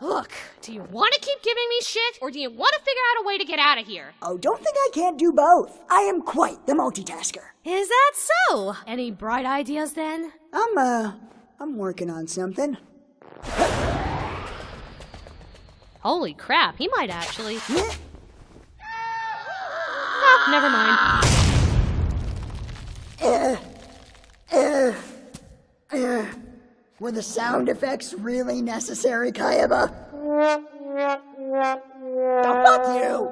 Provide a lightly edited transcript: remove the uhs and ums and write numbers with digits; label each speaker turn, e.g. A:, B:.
A: Look, do you want to keep giving me shit, or do you want to figure out a way to get out of here?
B: Oh, don't think I can't do both. I am quite the multitasker.
A: Is that so? Any bright ideas then?
B: I'm working on something.
A: Holy crap, he might actually. Oh, never mind.
B: Were the sound effects really necessary, Kayaba? Oh, fuck you!